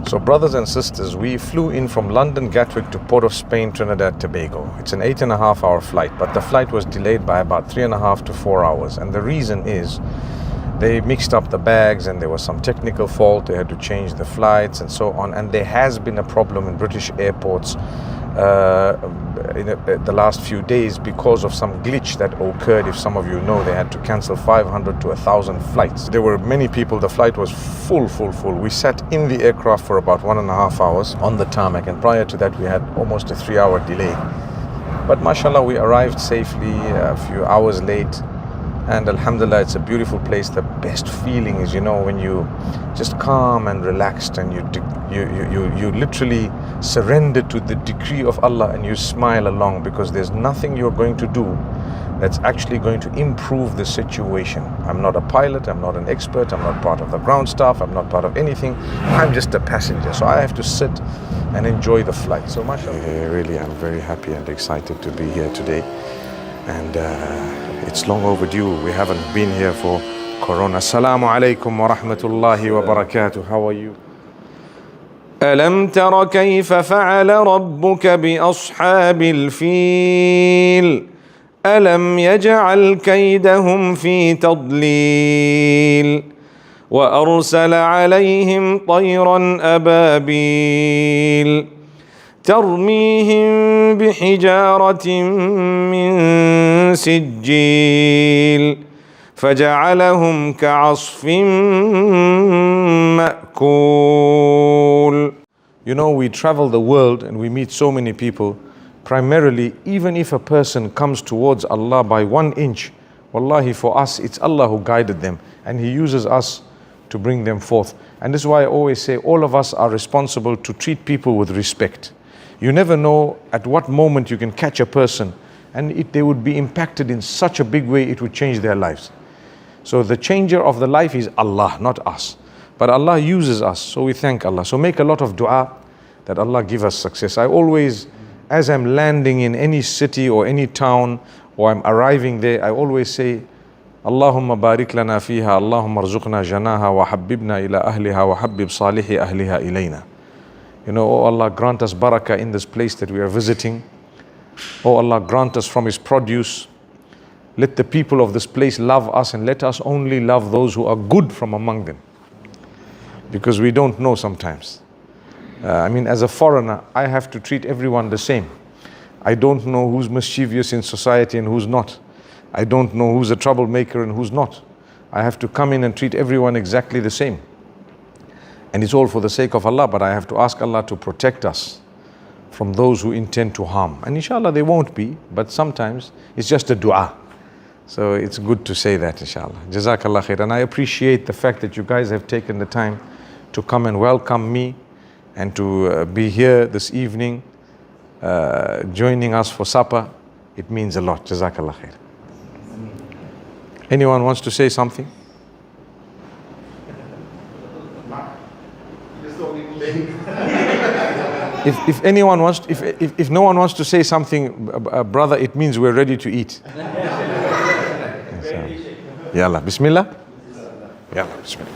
So brothers and sisters, we flew in from London Gatwick to Port of Spain, Trinidad Tobago. It's an 8.5-hour flight, but the flight was delayed by about 3.5 to 4 hours. And the reason is they mixed up the bags and there was some technical fault. They had to change the flights and so on. And there has been a problem in British airports in the last few days because of some glitch that occurred. If some of you know, they had to cancel 500 to 1,000 flights. There were many people. The flight was full. We sat in the aircraft for about 1.5 hours on the tarmac, and prior to that we had almost a 3-hour delay. But mashallah, we arrived safely a few hours late, and alhamdulillah, it's a beautiful place. The best feeling is, you know, when you just calm and relaxed and you literally surrender to the decree of Allah and you smile along, because there's nothing you're going to do that's actually going to improve the situation. I'm not a pilot, I'm not an expert, I'm not part of the ground staff, I'm not part of anything. I'm just a passenger, so I have to sit and enjoy the flight. So mashallah, really, I'm very happy and excited to be here today. And it's long overdue. We haven't been here for Corona. Assalamu alaikum wa rahmatullahi wa barakatuh. How are you? ألم تر كيف فعل ربك بأصحاب الفيل ألم يجعل كيدهم في تضليل وأرسل عليهم طيرا أبابيل ترميهم بحجارة من سجيل فجعلهم كعصف مأكول. You know, we travel the world and we meet so many people. Primarily, even if a person comes towards Allah by 1 inch, wallahi, for us, it's Allah who guided them, and He uses us to bring them forth. And this is why I always say all of us are responsible to treat people with respect. You never know at what moment you can catch a person and they would be impacted in such a big way it would change their lives. So the changer of the life is Allah, not us. But Allah uses us, so we thank Allah. So make a lot of dua that Allah give us success. I always, as I'm landing in any city or any town, or I'm arriving there, I always say, Allahumma barik lana fiha, Allahumma arzuqna janaha wa habbibna ila ahliha wa habbib salihi ahliha ilayna. You know, oh Allah, grant us barakah in this place that we are visiting. Oh Allah, grant us from His produce. Let the people of this place love us, and let us only love those who are good from among them. Because we don't know sometimes. I mean, as a foreigner, I have to treat everyone the same. I don't know who's mischievous in society and who's not. I don't know who's a troublemaker and who's not. I have to come in and treat everyone exactly the same. And it's all for the sake of Allah, but I have to ask Allah to protect us from those who intend to harm. And inshallah they won't be, but sometimes it's just a dua. So it's good to say that, inshallah. Jazakallah khair. And I appreciate the fact that you guys have taken the time to come and welcome me and to be here this evening, joining us for supper. It means a lot. Jazakallah khair. Anyone wants to say something? If anyone wants, if no one wants to say something, brother, it means we're ready to eat. Yalla, bismillah. Yalla, bismillah.